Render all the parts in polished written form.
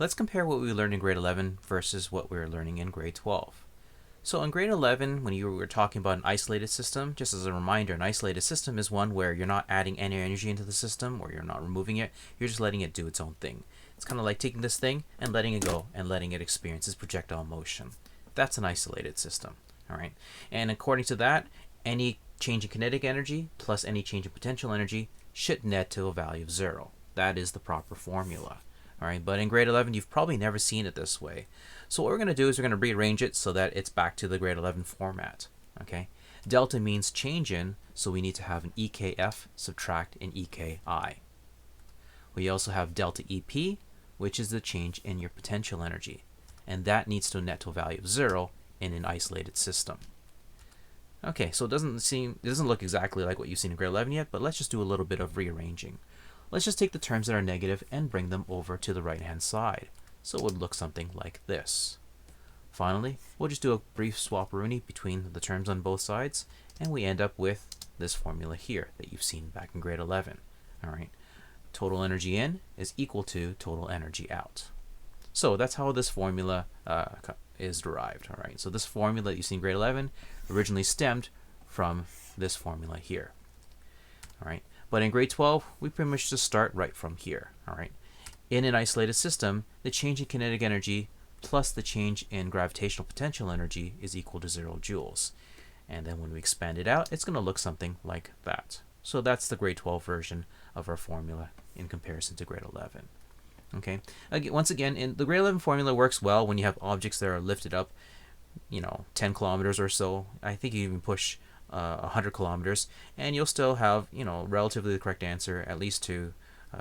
Let's compare what we learned in grade 11 versus what we were learning in grade 12. So in grade 11, when you were talking about an isolated system, just as a reminder, an isolated system is one where you're not adding any energy into the system or you're not removing it, you're just letting it do its own thing. It's kind of like taking this thing and letting it go and letting it experience its projectile motion. That's an isolated system, all right? And according to that, any change in kinetic energy plus any change in potential energy should net to a value of 0. That is the proper formula. All right, but in grade 11, you've probably never seen it this way. So what we're going to do is we're going to rearrange it so that it's back to the grade 11 format. Okay, delta means change in, so we need to have an EKF subtract an EKI. We also have delta EP, which is the change in your potential energy, and that needs to net to a value of 0 in an isolated system. Okay, so it doesn't look exactly like what you've seen in grade 11 yet, but let's just do a little bit of rearranging. Let's just take the terms that are negative and bring them over to the right-hand side. So it would look something like this. Finally, we'll just do a brief swap-rooney between the terms on both sides, and we end up with this formula here that you've seen back in grade 11. All right, total energy in is equal to total energy out. So that's how this formula is derived. All right, so this formula that you see in grade 11 originally stemmed from this formula here. All right. But in grade 12, we pretty much just start right from here. All right. In an isolated system, the change in kinetic energy plus the change in gravitational potential energy is equal to 0 joules. And then when we expand it out, it's going to look something like that. So that's the grade 12 version of our formula in comparison to grade 11. Okay. Once again, the grade 11 formula works well when you have objects that are lifted up, 10 kilometers or so. I think you even push 100 kilometers, and you'll still have, relatively the correct answer, at least to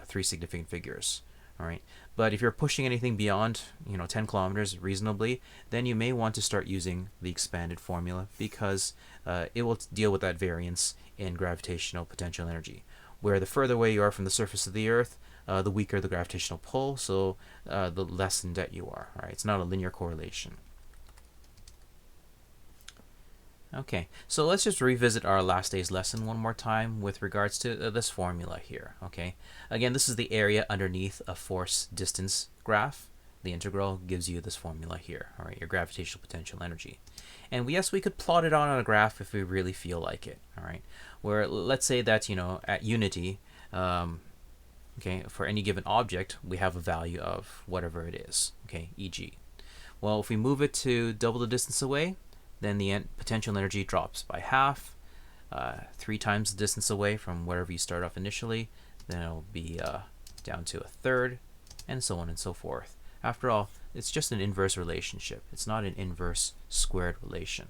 3 significant figures. All right. But if you're pushing anything beyond, 10 kilometers reasonably, then you may want to start using the expanded formula because it will deal with that variance in gravitational potential energy. Where the further away you are from the surface of the Earth, the weaker the gravitational pull, so the less in debt you are. All right. It's not a linear correlation. Okay, so let's just revisit our last day's lesson one more time with regards to this formula here. Okay, again, this is the area underneath a force distance graph. The integral gives you this formula here, all right, your gravitational potential energy. And yes, we could plot it on a graph if we really feel like it, all right, where let's say that, at unity, okay, for any given object, we have a value of whatever it is, okay, e.g. Well, if we move it to double the distance away, then the potential energy drops by half, 3 times the distance away from wherever you start off initially, then it'll be down to a third, and so on and so forth. After all, it's just an inverse relationship. It's not an inverse squared relation.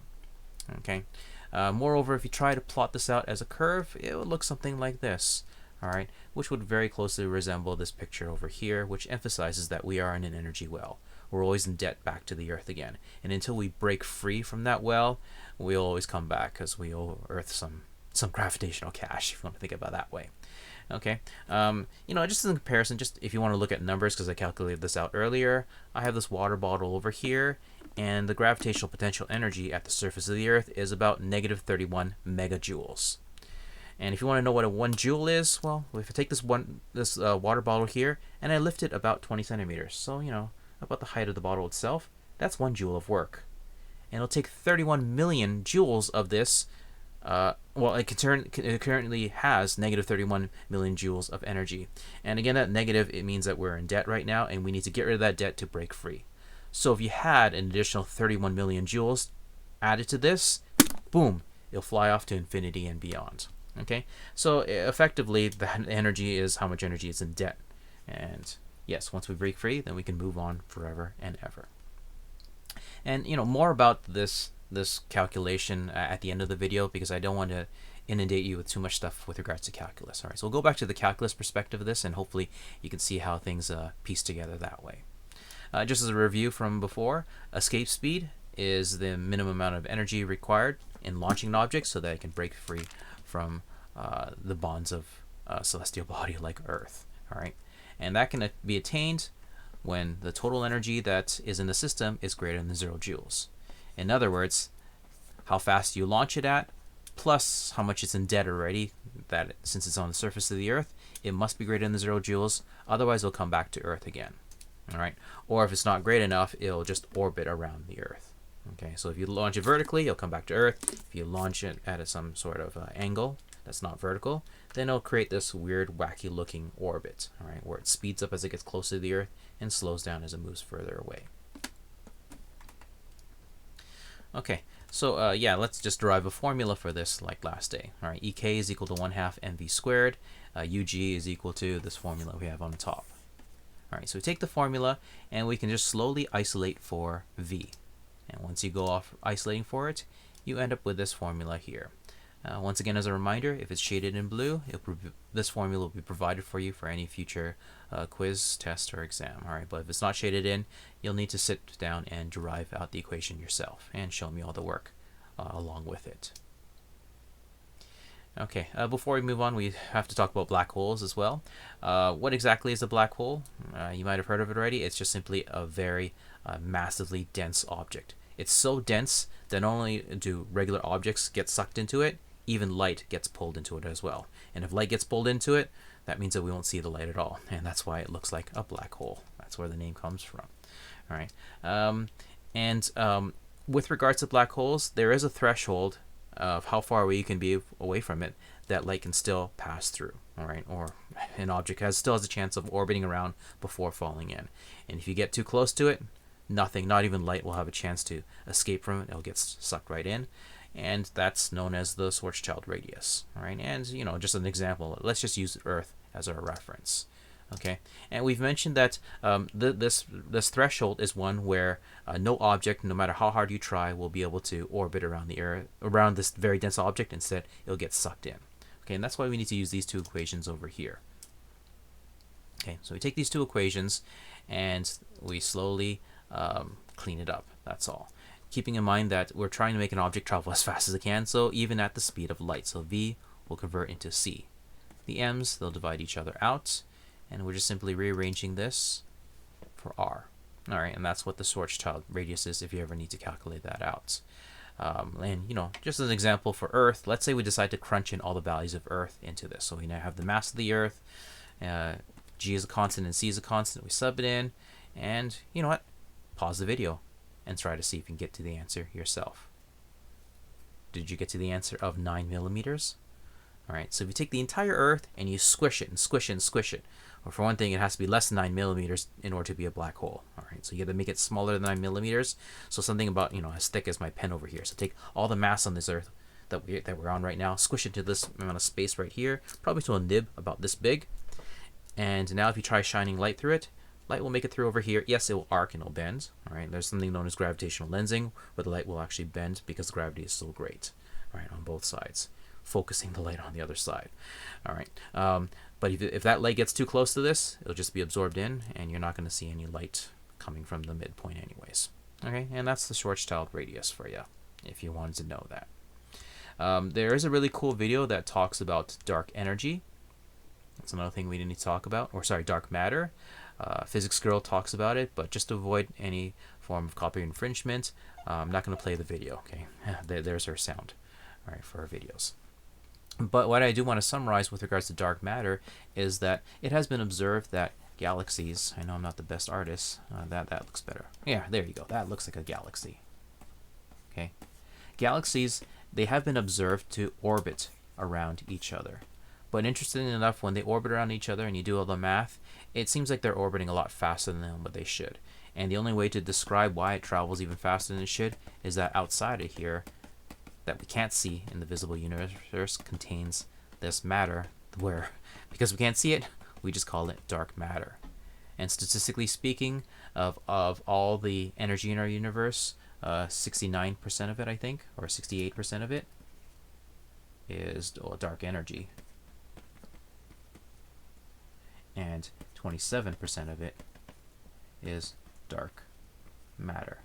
Okay. Moreover, if you try to plot this out as a curve, it would look something like this. All right, which would very closely resemble this picture over here, which emphasizes that we are in an energy well. We're always in debt back to the Earth again. And until we break free from that well, we'll always come back because we owe Earth some gravitational cash, if you want to think about it that way. Okay, just in comparison, just if you want to look at numbers, because I calculated this out earlier, I have this water bottle over here, and the gravitational potential energy at the surface of the Earth is about negative 31 megajoules. And if you want to know what a 1 joule is, well, if I take this water bottle here and I lift it about 20 centimeters, so about the height of the bottle itself, that's 1 joule of work. And it'll take 31 million joules of this. It currently has negative 31 million joules of energy. And again, that negative, it means that we're in debt right now, and we need to get rid of that debt to break free. So if you had an additional 31 million joules added to this, boom, it'll fly off to infinity and beyond. Okay, so effectively, the energy is how much energy is in debt. And yes, once we break free, then we can move on forever and ever. And more about this calculation at the end of the video, because I don't want to inundate you with too much stuff with regards to calculus. All right, so we'll go back to the calculus perspective of this, and hopefully you can see how things piece together that way. Just as a review from before, escape speed is the minimum amount of energy required in launching an object so that it can break free from the bonds of a celestial body like Earth. All right, and that can be attained when the total energy that is in the system is greater than 0 joules. In other words, how fast you launch it at, plus how much it's in debt already, that since it's on the surface of the Earth, it must be greater than 0 joules, otherwise it'll come back to Earth again. All right, or if it's not great enough, it'll just orbit around the Earth. Okay, so if you launch it vertically, it'll come back to Earth. If you launch it at some sort of angle that's not vertical, then it'll create this weird, wacky looking orbit, all right, where it speeds up as it gets closer to the Earth and slows down as it moves further away. Okay, so yeah, let's just derive a formula for this like last day. All right, EK is equal to 1/2 mv squared. UG is equal to this formula we have on the top. All right, so we take the formula and we can just slowly isolate for V. And once you go off isolating for it, you end up with this formula here. Once again, as a reminder, if it's shaded in blue, this formula will be provided for you for any future quiz, test, or exam. All right, but if it's not shaded in, you'll need to sit down and derive out the equation yourself and show me all the work along with it. Okay, before we move on, we have to talk about black holes as well. What exactly is a black hole? You might have heard of it already. It's just simply a very massively dense object. It's so dense that not only do regular objects get sucked into it, even light gets pulled into it as well. And if light gets pulled into it, that means that we won't see the light at all. And that's why it looks like a black hole. That's where the name comes from. All right. With regards to black holes, there is a threshold of how far away you can be away from it that light can still pass through, all right, or an object still has a chance of orbiting around before falling in. And if you get too close to it, nothing, not even light, will have a chance to escape from it. It'll get sucked right in, and that's known as the Schwarzschild radius, all right. And just an example, let's just use Earth as our reference. Okay, and we've mentioned that this threshold is one where no object, no matter how hard you try, will be able to orbit around the Earth, around this very dense object. Instead, it'll get sucked in. Okay, and that's why we need to use these two equations over here. Okay, so we take these two equations and we slowly clean it up. That's all. Keeping in mind that we're trying to make an object travel as fast as it can, so even at the speed of light. So V will convert into C. The M's, they'll divide each other out. And we're just simply rearranging this for R. All right, and that's what the Schwarzschild radius is if you ever need to calculate that out. Just as an example for Earth, let's say we decide to crunch in all the values of Earth into this. So we now have the mass of the Earth, G is a constant and C is a constant. We sub it in, and you know what? Pause the video and try to see if you can get to the answer yourself. Did you get to the answer of 9 millimeters? All right, so if you take the entire Earth and you squish it and squish it and squish it, or for one thing, it has to be less than 9 millimeters in order to be a black hole. All right, so you got to make it smaller than 9 millimeters. So something about as thick as my pen over here. So take all the mass on this Earth that we're on right now, squish it to this amount of space right here, probably to a nib about this big. And now if you try shining light through it, light will make it through over here. Yes, it will arc and it'll bend. All right, there's something known as gravitational lensing, where the light will actually bend because gravity is so great. All right, on both sides, focusing the light on the other side. All right. But if that light gets too close to this, it'll just be absorbed in, and you're not going to see any light coming from the midpoint anyways. Okay, and that's the Schwarzschild radius for you, if you wanted to know that. There is a really cool video that talks about dark energy. That's another thing we need to talk about. Or sorry, dark matter. Physics Girl talks about it, but just to avoid any form of copyright infringement, I'm not going to play the video. Okay, there's her sound. All right, for our videos. But what I do want to summarize with regards to dark matter is that it has been observed that galaxies, I know I'm not the best artist, that looks better. Yeah, there you go. That looks like a galaxy. Okay. Galaxies, they have been observed to orbit around each other. But interestingly enough, when they orbit around each other and you do all the math, it seems like they're orbiting a lot faster than what they should. And the only way to describe why it travels even faster than it should is that outside of here, that we can't see in the visible universe, contains this matter where, because we can't see it, we just call it dark matter. And statistically speaking, of all the energy in our universe, 69% of it, I think, or 68% of it is dark energy. And 27% of it is dark matter.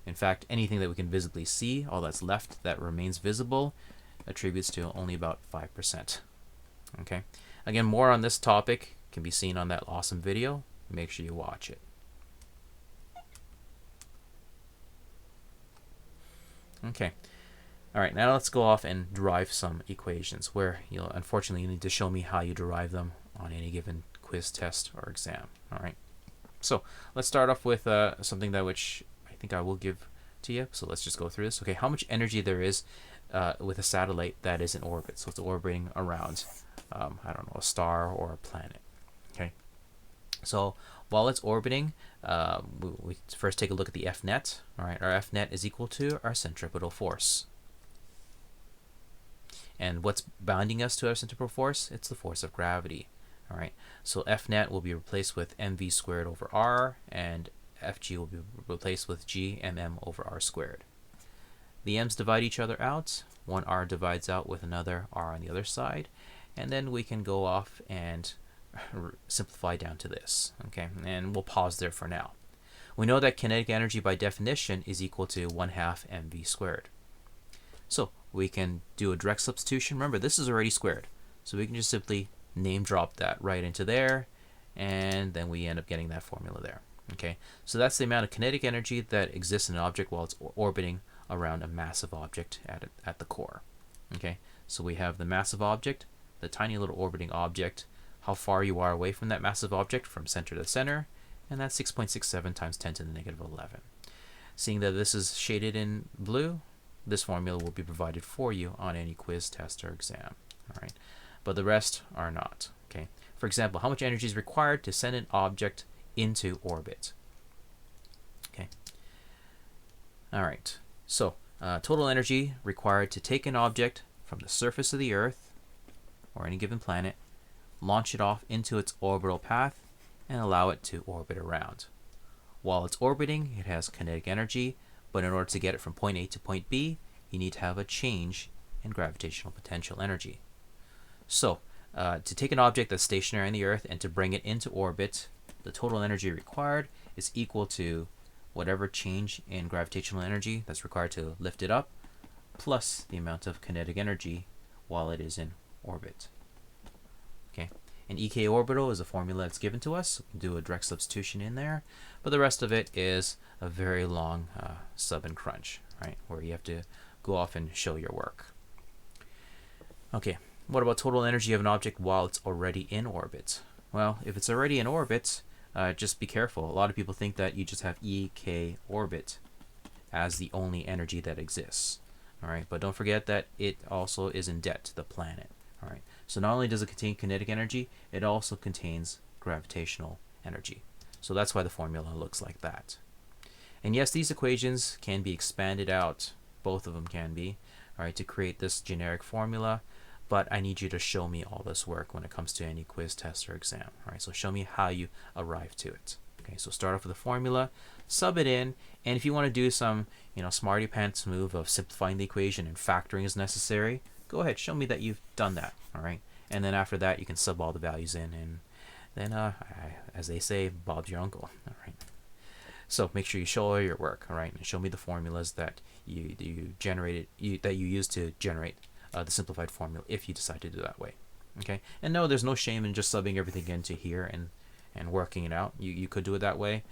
In fact, anything that we can visibly see, all that's left that remains visible, attributes to only about 5%. Okay. Again, more on this topic can be seen on that awesome video. Make sure you watch it. Okay. All right, now let's go off and derive some equations where unfortunately you need to show me how you derive them on any given quiz, test, or exam. All right. So let's start off with something that which I think I will give to you. So let's just go through this. Okay, how much energy there is with a satellite that is in orbit. So it's orbiting around, I don't know, a star or a planet. Okay, so while it's orbiting, we first take a look at the F net. All right, our F net is equal to our centripetal force. And what's bounding us to our centripetal force? It's the force of gravity. All right, so F net will be replaced with mv squared over r, and Fg will be replaced with g mm over r squared. The m's divide each other out. One r divides out with another r on the other side, and then we can go off and simplify down to this. Okay, and we'll pause there for now. We know that kinetic energy by definition is equal to 1/2 mv squared. So we can do a direct substitution. Remember, this is already squared, so we can just simply name drop that right into there, and then we end up getting that formula there. Okay, so that's the amount of kinetic energy that exists in an object while it's orbiting around a massive object at the core. Okay, so we have the massive object, the tiny little orbiting object, how far you are away from that massive object from center to center, and that's 6.67 times 10 to the negative 11. Seeing that this is shaded in blue, this formula will be provided for you on any quiz, test, or exam. All right, but the rest are not. Okay. For example, how much energy is required to send an object into orbit? Okay. All right. So total energy required to take an object from the surface of the Earth or any given planet, launch it off into its orbital path, and allow it to orbit around. While it's orbiting, it has kinetic energy, but in order to get it from point A to point B, you need to have a change in gravitational potential energy. So, to take an object that's stationary on the Earth and to bring it into orbit, the total energy required is equal to whatever change in gravitational energy that's required to lift it up, plus the amount of kinetic energy while it is in orbit. Okay. An EK orbital is a formula that's given to us. So we can do a direct substitution in there, but the rest of it is a very long sub and crunch, right, where you have to go off and show your work. Okay, what about total energy of an object while it's already in orbit? Well, if it's already in orbit, just be careful. A lot of people think that you just have EK orbit as the only energy that exists. All right, but don't forget that it also is in debt to the planet. All right, so not only does it contain kinetic energy, it also contains gravitational energy. So that's why the formula looks like that. And yes, these equations can be expanded out. Both of them can be, all right, to create this generic formula. But I need you to show me all this work when it comes to any quiz, test, or exam. All right, so show me how you arrive to it. Okay, so start off with a formula, sub it in, and if you want to do some, smarty pants move of simplifying the equation and factoring as necessary, go ahead, show me that you've done that. All right, and then after that, you can sub all the values in, and then, as they say, Bob's your uncle. All right. So make sure you show all your work. All right, and show me the formulas that you generated, that you use to generate the simplified formula if you decide to do that way. Okay, and no, there's no shame in just subbing everything into here and working it out. You could do it that way,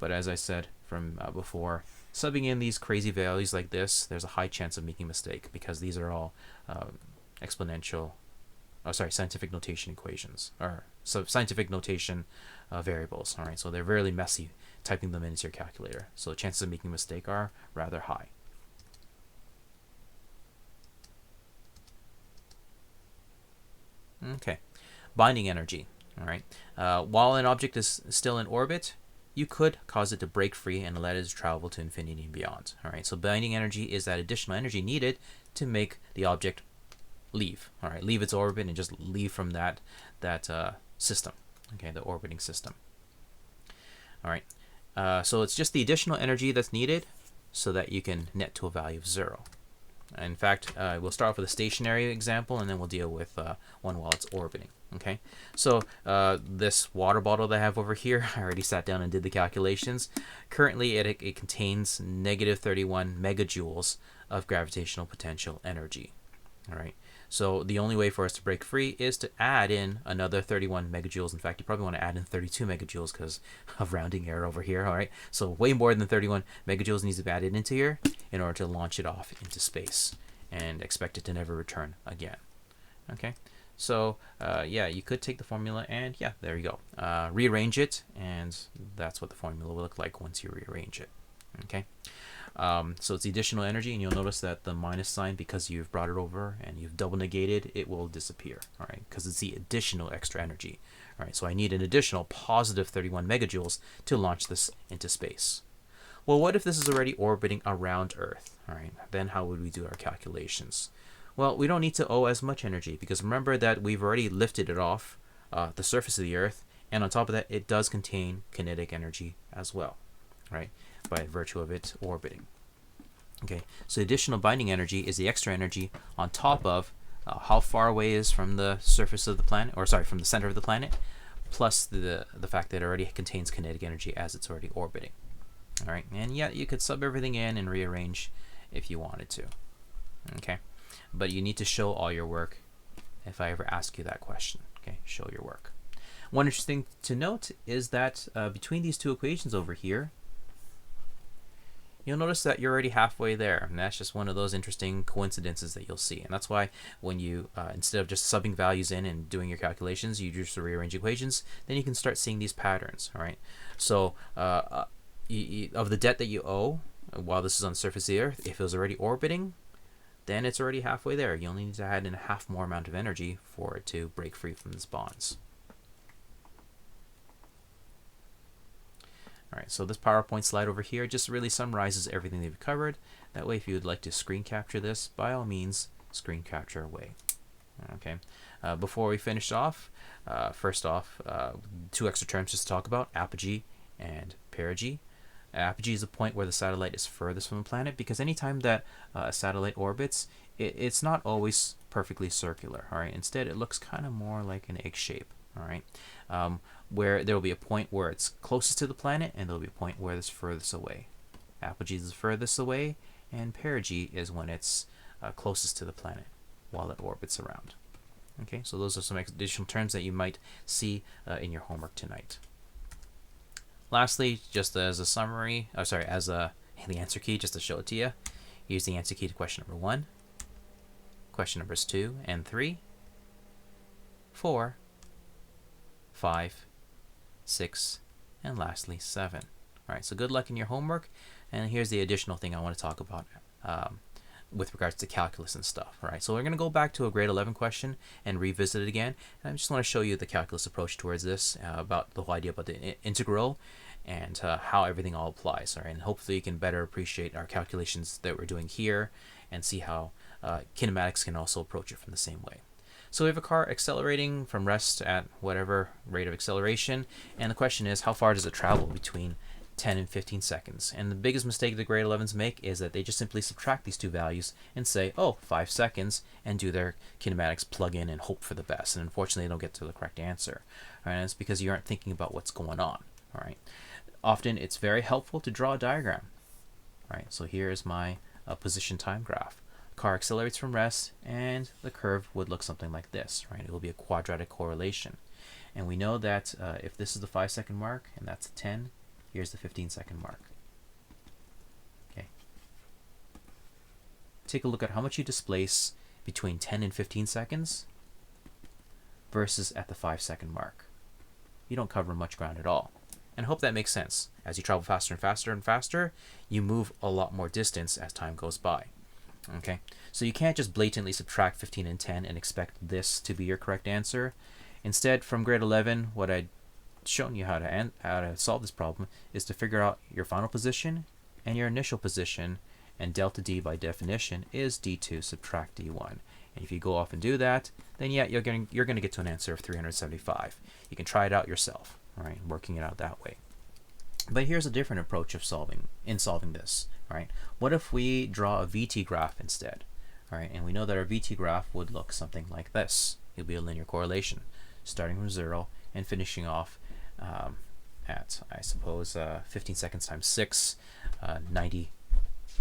but as I said from before, subbing in these crazy values like this, there's a high chance of making a mistake because these are all scientific notation equations, or scientific notation variables. All right, so they're really messy typing them into your calculator, so the chances of making a mistake are rather high. Okay, binding energy. All right, while an object is still in orbit, you could cause it to break free and let it travel to infinity and beyond. All right, so binding energy is that additional energy needed to make the object leave. All right, leave its orbit and just leave from that system. Okay, the orbiting system. All right, so it's just the additional energy that's needed so that you can net to a value of 0. In fact, we'll start off with a stationary example, and then we'll deal with one while it's orbiting. Okay, so this water bottle that I have over here, I already sat down and did the calculations. Currently, it contains negative 31 megajoules of gravitational potential energy. All right, so the only way for us to break free is to add in another 31 megajoules. In fact, you probably want to add in 32 megajoules because of rounding error over here. All right, so way more than 31 megajoules needs to be added into here in order to launch it off into space and expect it to never return again. Okay, So yeah, you could take the formula and yeah, there you go. Rearrange it, and that's what the formula will look like once you rearrange it. Okay. So it's the additional energy, and you'll notice that the minus sign, because you've brought it over and you've double negated, it will disappear, all right, because it's the additional extra energy. All right, so I need an additional positive 31 megajoules to launch this into space. Well, what if this is already orbiting around Earth? All right, then how would we do our calculations? Well, we don't need to owe as much energy, because remember that we've already lifted it off the surface of the Earth, and on top of that, it does contain kinetic energy as well, right, by virtue of it orbiting. Okay, so additional binding energy is the extra energy on top of how far away it is from the surface of the planet, or sorry, from the center of the planet, plus the fact that it already contains kinetic energy as it's already orbiting. All right, and yeah, you could sub everything in and rearrange if you wanted to. Okay, but you need to show all your work if I ever ask you that question. Okay, show your work. One interesting to note is that between these two equations over here, you'll notice that you're already halfway there, and that's just one of those interesting coincidences that you'll see. And that's why when you, instead of just subbing values in and doing your calculations, you just rearrange equations, then you can start seeing these patterns, all right? So of the debt that you owe while this is on the surface of the Earth, if it was already orbiting, then it's already halfway there. You only need to add in a half more amount of energy for it to break free from these bonds. All right, so this PowerPoint slide over here just really summarizes everything that we've covered. That way, if you would like to screen capture this, by all means, screen capture away. Okay. Before we finish off, first off, two extra terms just to talk about: apogee and perigee. Apogee is the point where the satellite is furthest from the planet, because anytime that a satellite orbits, it's not always perfectly circular. All right. Instead, it looks kind of more like an egg shape. All right. Where there will be a point where it's closest to the planet, and there will be a point where it's furthest away. Apogee is furthest away, and perigee is when it's closest to the planet while it orbits around. Okay, so those are some additional terms that you might see in your homework tonight. Lastly, just as a summary, as the answer key, just to show it to you, here's the answer key to question number 1, question numbers 2 and 3, 4, 5, 6, and lastly 7. All right, so good luck in your homework. And here's the additional thing I want to talk about with regards to calculus and stuff. All right, so we're going to go back to a grade 11 question and revisit it again. And I just want to show you the calculus approach towards this, about the whole idea about the integral and how everything all applies. All right, and hopefully you can better appreciate our calculations that we're doing here and see how kinematics can also approach it from the same way. So we have a car accelerating from rest at whatever rate of acceleration, and the question is, how far does it travel between 10 and 15 seconds? And the biggest mistake the grade 11s make is that they just simply subtract these two values and say, oh, 5 seconds, and do their kinematics plug in and hope for the best. And unfortunately, they don't get to the correct answer. All right, and it's because you aren't thinking about what's going on. All right. Often, it's very helpful to draw a diagram. All right, so here is my position time graph. Car accelerates from rest, and the curve would look something like this, right? It will be a quadratic correlation. And we know that if this is the 5-second mark, and that's a 10, here's the 15-second mark. Okay. Take a look at how much you displace between 10 and 15 seconds versus at the 5-second mark. You don't cover much ground at all. And I hope that makes sense. As you travel faster and faster and faster, you move a lot more distance as time goes by. Okay, so you can't just blatantly subtract 15 and 10 and expect this to be your correct answer. Instead, from grade 11, what I'd shown you how to solve this problem is to figure out your final position and your initial position, and delta D by definition is D2 subtract D1. And if you go off and do that, then yeah, you're going to get to an answer of 375. You can try it out yourself, all right, working it out that way. But here's a different approach of solving this. All right, what if we draw a VT graph instead? All right, and we know that our VT graph would look something like this. It'll be a linear correlation, starting from 0 and finishing off at, I suppose, 15 seconds times 6, 90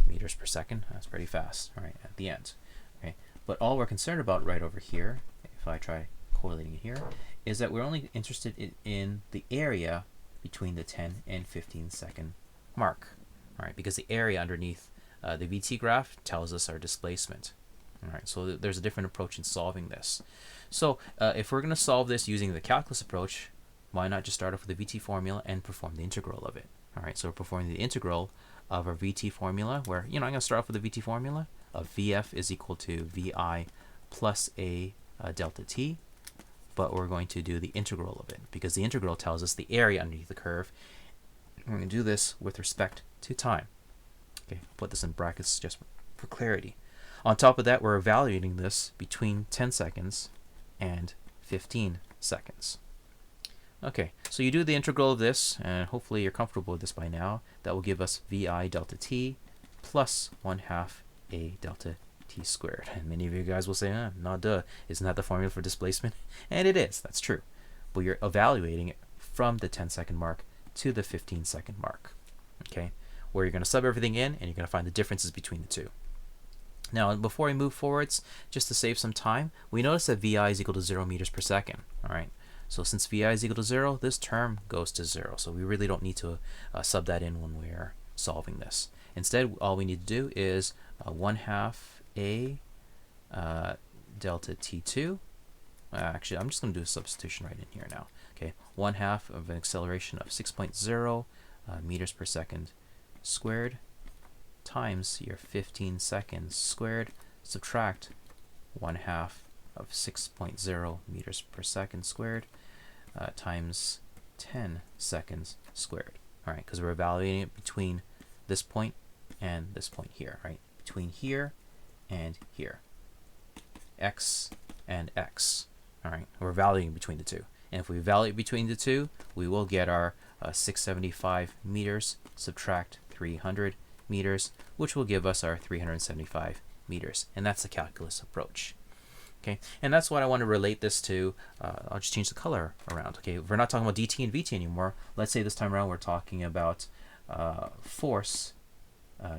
meters per second. That's pretty fast, all right, at the end. Okay, but all we're concerned about right over here, if I try correlating it here, is that we're only interested in the area between the 10 and 15 second mark. All right, because the area underneath the VT graph tells us our displacement. All right, so there's a different approach in solving this. So if we're going to solve this using the calculus approach, why not just start off with the VT formula and perform the integral of it? All right, so we're performing the integral of our VT formula where, I'm going to start off with the VT formula of VF is equal to VI plus a delta t, but we're going to do the integral of it because the integral tells us the area underneath the curve. We're going to do this with respect to time. Okay, I'll put this in brackets just for clarity. On top of that, we're evaluating this between 10 seconds and 15 seconds. Okay, so you do the integral of this, and hopefully you're comfortable with this by now. That will give us VI delta t plus 1/2 a delta t squared. And many of you guys will say, not duh, isn't that the formula for displacement? And it is, that's true. But you're evaluating it from the 10-second mark to the 15-second mark, okay? Where you're going to sub everything in, and you're going to find the differences between the two. Now, before we move forwards, just to save some time, we notice that VI is equal to 0 meters per second, all right? So since VI is equal to 0, this term goes to 0. So we really don't need to sub that in when we're solving this. Instead, all we need to do is 1/2 a delta t2. Actually, I'm just going to do a substitution right in here now. Okay, 1/2 of an acceleration of 6.0 meters per second squared times your 15 seconds squared, subtract 1/2 of 6.0 meters per second squared times 10 seconds squared. All right, because we're evaluating it between this point and this point here, right? Between here and here. X and X. All right, we're evaluating between the two. And if we evaluate between the two, we will get our 675 meters, subtract 300 meters, which will give us our 375 meters. And that's the calculus approach. Okay, and that's what I want to relate this to. I'll just change the color around. Okay, we're not talking about dt and vt anymore. Let's say this time around we're talking about force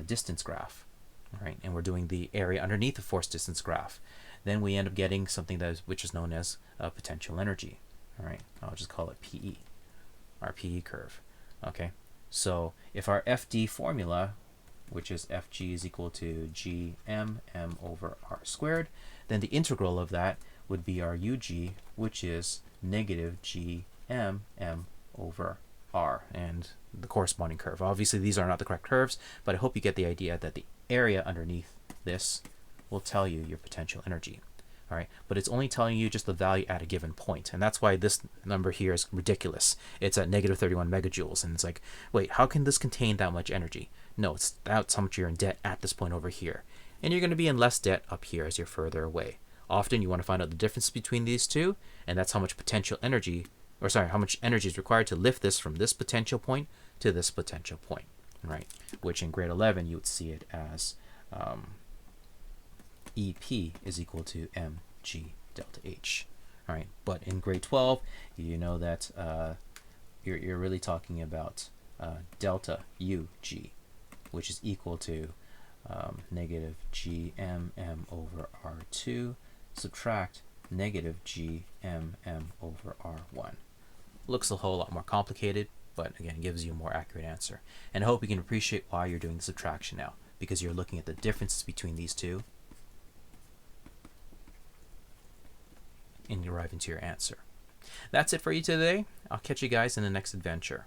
distance graph. All right, and we're doing the area underneath the force distance graph. Then we end up getting something which is known as potential energy. All right, I'll just call it PE, our PE curve. Okay, so if our FD formula, which is Fg is equal to gm m over r squared, then the integral of that would be our UG, which is negative gm m over r, and the corresponding curve. Obviously, these are not the correct curves, but I hope you get the idea that the area underneath this will tell you your potential energy. All right, but it's only telling you just the value at a given point, and that's why this number here is ridiculous. It's at negative 31 megajoules, and it's like, wait, how can this contain that much energy? No, that's how much you're in debt at this point over here, and you're going to be in less debt up here as you're further away. Often you want to find out the difference between these two, and that's how much potential energy, or sorry, how much energy is required to lift this from this potential point to this potential point, right? Which in grade 11 you would see it as EP is equal to mg delta h. All right, but in grade 12, you know that you're really talking about delta UG, which is equal to negative gmm over r2 subtract negative gmm over r1. Looks a whole lot more complicated, but again, it gives you a more accurate answer. And I hope you can appreciate why you're doing the subtraction now, because you're looking at the differences between these two and you arrive into your answer. That's it for you today. I'll catch you guys in the next adventure.